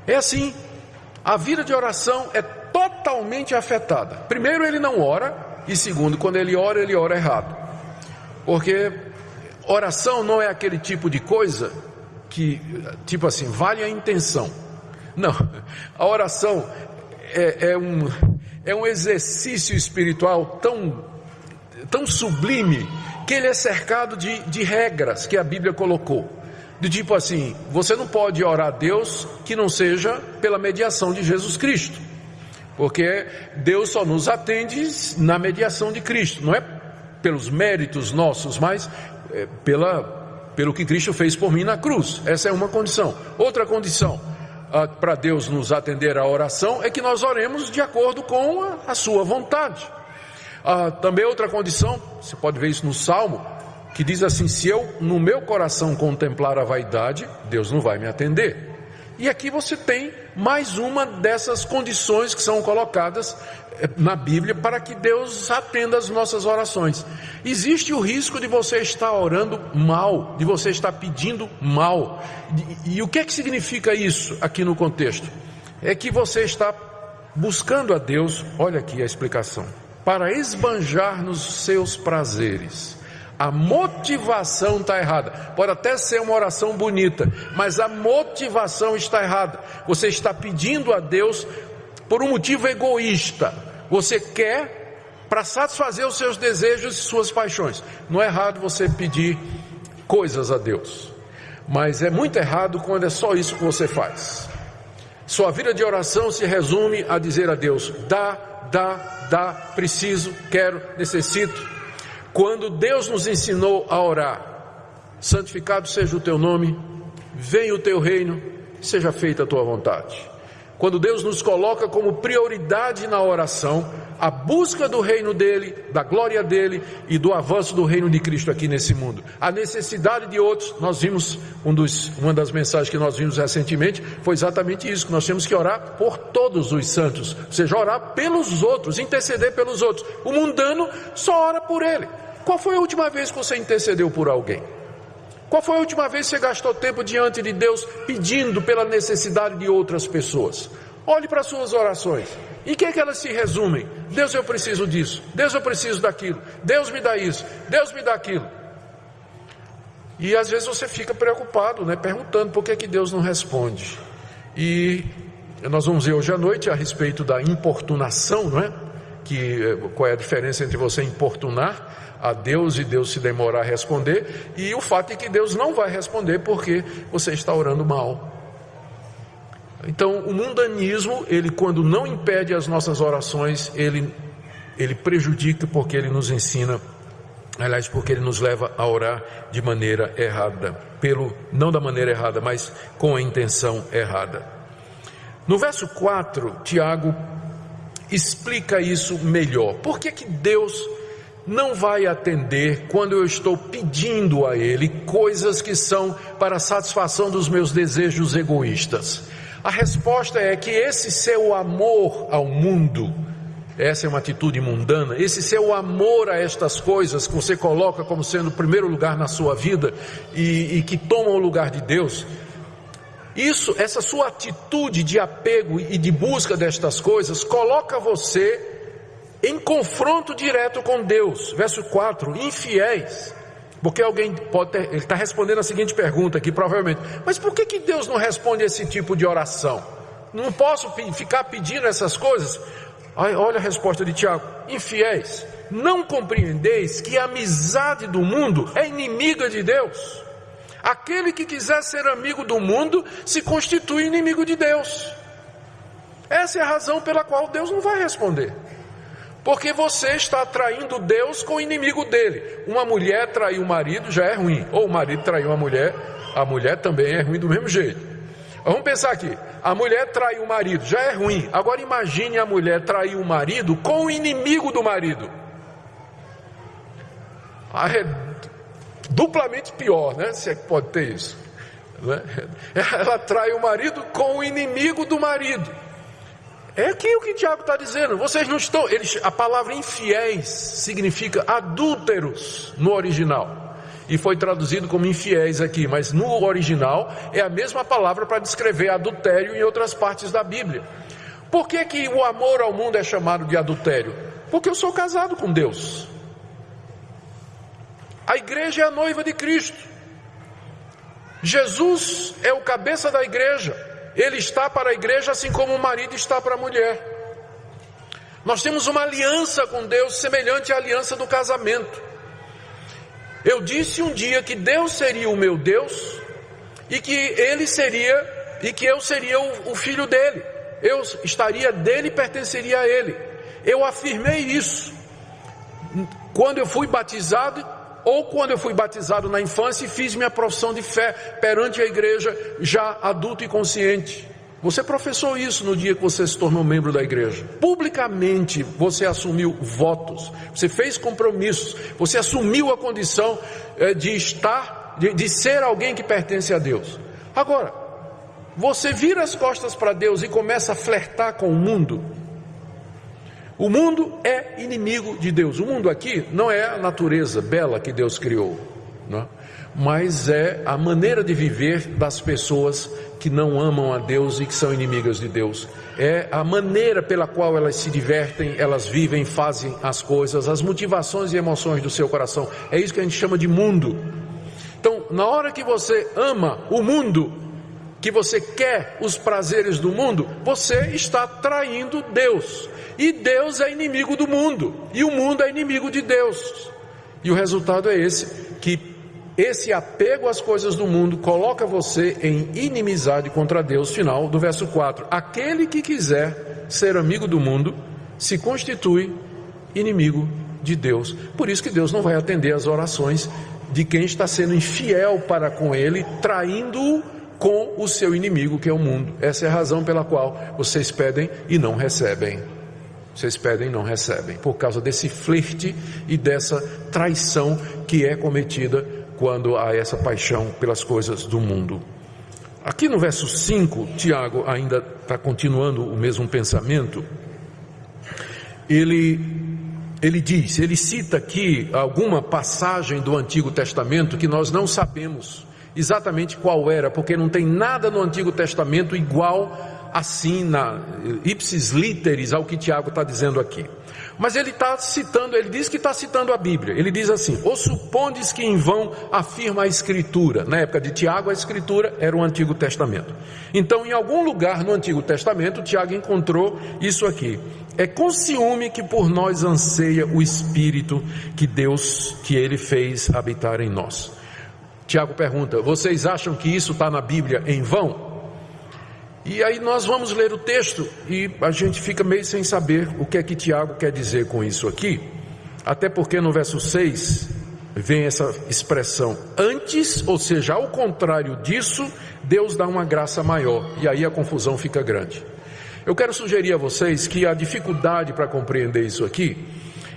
É assim, a vida de oração é totalmente afetada. Primeiro, ele não ora, e segundo, quando ele ora errado. Porque oração não é aquele tipo de coisa que, tipo assim, vale a intenção. Não, a oração é um exercício espiritual tão sublime, que ele é cercado de regras que a Bíblia colocou. Do tipo assim, você não pode orar a Deus que não seja pela mediação de Jesus Cristo. Porque Deus só nos atende na mediação de Cristo. Não é pelos méritos nossos, mas pelo que Cristo fez por mim na cruz. Essa é uma condição. Outra condição para Deus nos atender à oração é que nós oremos de acordo com a sua vontade. Também outra condição, você pode ver isso no Salmo, que diz assim: se eu no meu coração contemplar a vaidade, Deus não vai me atender. E aqui você tem mais uma dessas condições que são colocadas na Bíblia para que Deus atenda as nossas orações. Existe o risco de você estar orando mal, de você estar pedindo mal. E o que é que significa isso aqui no contexto? É que você está buscando a Deus, olha aqui a explicação, para esbanjar nos seus prazeres. A motivação está errada. Pode até ser uma oração bonita, mas a motivação está errada. Você está pedindo a Deus por um motivo egoísta. Você quer para satisfazer os seus desejos e suas paixões. Não é errado você pedir coisas a Deus, mas é muito errado quando é só isso que você faz. Sua vida de oração se resume a dizer a Deus: dá, preciso, quero, necessito. Quando Deus nos ensinou a orar: santificado seja o teu nome, venha o teu reino, seja feita a tua vontade. Quando Deus nos coloca como prioridade na oração a busca do reino dele, da glória dele e do avanço do reino de Cristo aqui nesse mundo, a necessidade de outros, nós vimos uma das mensagens que nós vimos recentemente foi exatamente isso, que nós temos que orar por todos os santos, ou seja, orar pelos outros, interceder pelos outros. O mundano só ora por ele. Qual foi a última vez que você intercedeu por alguém? Qual foi a última vez que você gastou tempo diante de Deus pedindo pela necessidade de outras pessoas? Olhe para as suas orações. Em que elas se resumem? Deus, eu preciso disso. Deus, eu preciso daquilo. Deus, me dá isso. Deus, me dá aquilo. E às vezes você fica preocupado, perguntando por que Deus não responde. E nós vamos ver hoje à noite a respeito da importunação, qual é a diferença entre você importunar a Deus e Deus se demorar a responder, e o fato é que Deus não vai responder porque você está orando mal. Então o mundanismo, ele quando não impede as nossas orações, ele prejudica, porque ele nos ensina, aliás, porque ele nos leva a orar de maneira errada, não da maneira errada, mas com a intenção errada. No verso 4, Tiago explica isso melhor. Por que Deus não vai atender quando eu estou pedindo a Ele coisas que são para a satisfação dos meus desejos egoístas? A resposta é que esse seu amor ao mundo, essa é uma atitude mundana, esse seu amor a estas coisas que você coloca como sendo o primeiro lugar na sua vida e que tomam o lugar de Deus, essa sua atitude de apego e de busca destas coisas coloca você em confronto direto com Deus. Verso 4, infiéis. Porque alguém ele está respondendo a seguinte pergunta aqui, provavelmente: mas por que Deus não responde esse tipo de oração? Não posso ficar pedindo essas coisas? Olha a resposta de Tiago: infiéis, não compreendeis que a amizade do mundo é inimiga de Deus? Aquele que quiser ser amigo do mundo se constitui inimigo de Deus. Essa é a razão pela qual Deus não vai responder. Porque você está atraindo Deus com o inimigo dele. Uma mulher trair o marido já é ruim. Ou o marido trair uma mulher, a mulher também é ruim do mesmo jeito. Vamos pensar aqui: a mulher trair o marido já é ruim. Agora imagine a mulher trair o marido com o inimigo do marido. É duplamente pior, Se é que pode ter isso, Ela trai o marido com o inimigo do marido. É aqui o que Tiago está dizendo. Vocês não estão... a palavra infiéis significa adúlteros no original. e foi traduzido como infiéis aqui, mas no original é a mesma palavra para descrever adultério em outras partes da Bíblia. Por que que o amor ao mundo é chamado de adultério? Porque eu sou casado com Deus. A igreja é a noiva de Cristo. Jesus é o cabeça da igreja. Ele está para a igreja assim como o marido está para a mulher. Nós temos uma aliança com Deus semelhante à aliança do casamento. Eu disse um dia que Deus seria o meu Deus e que ele seria e que eu seria o filho dele. Eu estaria dele e pertenceria a ele. Eu afirmei isso quando eu fui batizado, ou quando eu fui batizado na infância e fiz minha profissão de fé perante a igreja já adulto e consciente. Você professou isso no dia que você se tornou membro da igreja. Publicamente você assumiu votos, você fez compromissos, você assumiu a condição de ser alguém que pertence a Deus. Agora, você vira as costas para Deus e começa a flertar com o mundo. O mundo é inimigo de Deus. O mundo aqui não é a natureza bela que Deus criou, não? Mas é a maneira de viver das pessoas que não amam a Deus e que são inimigas de Deus. É a maneira pela qual elas se divertem, elas vivem, fazem as coisas, as motivações e emoções do seu coração. É isso que a gente chama de mundo. Então, na hora que você ama o mundo, que você quer os prazeres do mundo, você está traindo Deus. E Deus é inimigo do mundo, e o mundo é inimigo de Deus. E o resultado é que esse apego às coisas do mundo coloca você em inimizade contra Deus. Final do verso 4: aquele que quiser ser amigo do mundo se constitui inimigo de Deus. Por isso que Deus não vai atender às orações de quem está sendo infiel para com ele, traindo-o com o seu inimigo, que é o mundo. Essa é a razão pela qual vocês pedem e não recebem. Vocês pedem e não recebem, por causa desse flerte e dessa traição que é cometida quando há essa paixão pelas coisas do mundo. Aqui no verso 5, Tiago ainda está continuando o mesmo pensamento. Ele cita aqui alguma passagem do Antigo Testamento que nós não sabemos exatamente qual era, porque não tem nada no Antigo Testamento igual assim, na ipsis literis, ao que Tiago está dizendo aqui. Mas ele está citando, ele diz que está citando a Bíblia. Ele diz assim: ou supondes que em vão afirma a Escritura? Na época de Tiago, a Escritura era o Antigo Testamento. Então, em algum lugar no Antigo Testamento, Tiago encontrou isso aqui: é com ciúme que por nós anseia o Espírito que ele fez habitar em nós. Tiago pergunta: vocês acham que isso está na Bíblia em vão? E aí nós vamos ler o texto e a gente fica meio sem saber o que é que Tiago quer dizer com isso aqui, até porque no verso 6 vem essa expressão antes, ou seja, ao contrário disso, Deus dá uma graça maior, e aí a confusão fica grande. Eu quero sugerir a vocês que a dificuldade para compreender isso aqui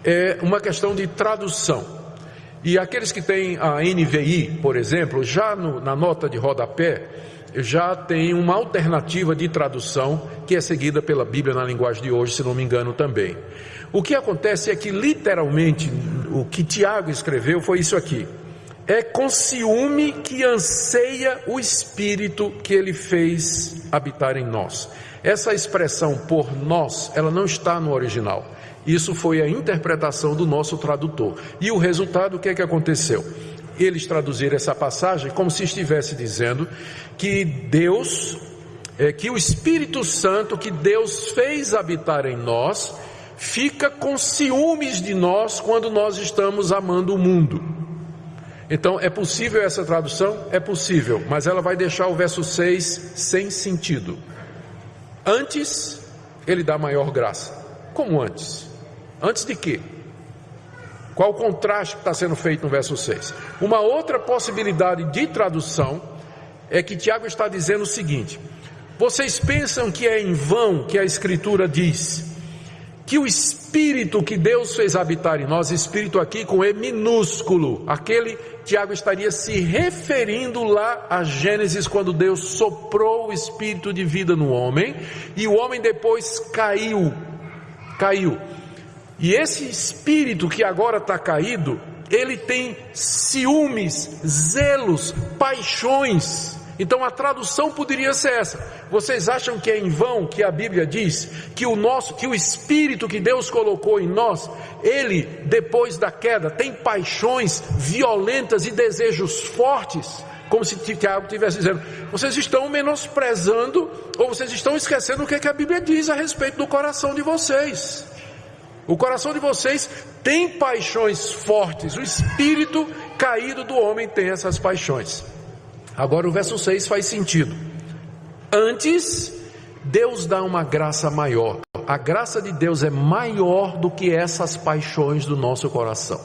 é uma questão de tradução. E aqueles que têm a NVI, por exemplo, já na nota de rodapé, já tem uma alternativa de tradução que é seguida pela Bíblia na linguagem de hoje, se não me engano também. O que acontece é que literalmente o que Tiago escreveu foi isso aqui: é com ciúme que anseia o Espírito que ele fez habitar em nós. Essa expressão por nós, ela não está no original. Isso foi a interpretação do nosso tradutor. E o resultado, o que é que aconteceu? Eles traduziram essa passagem como se estivesse dizendo que Deus, que o Espírito Santo que Deus fez habitar em nós, fica com ciúmes de nós quando nós estamos amando o mundo. Então, é possível essa tradução? É possível, mas ela vai deixar o verso 6 sem sentido. Antes, ele dá maior graça. Como antes? Antes de quê? Qual o contraste que está sendo feito no verso 6? Uma outra possibilidade de tradução é que Tiago está dizendo o seguinte: vocês pensam que é em vão que a Escritura diz que o Espírito que Deus fez habitar em nós, Espírito aqui com E minúsculo, aquele Tiago estaria se referindo lá a Gênesis, quando Deus soprou o Espírito de vida no homem, e o homem depois caiu. E esse Espírito que agora está caído, ele tem ciúmes, zelos, paixões. Então a tradução poderia ser essa. Vocês acham que é em vão que a Bíblia diz que o Espírito que Deus colocou em nós, ele, depois da queda, tem paixões violentas e desejos fortes? Como se Tiago estivesse dizendo, vocês estão menosprezando, ou vocês estão esquecendo o que a Bíblia diz a respeito do coração de vocês. O coração de vocês tem paixões fortes, o espírito caído do homem tem essas paixões. Agora o verso 6 faz sentido. Antes, Deus dá uma graça maior. A graça de Deus é maior do que essas paixões do nosso coração.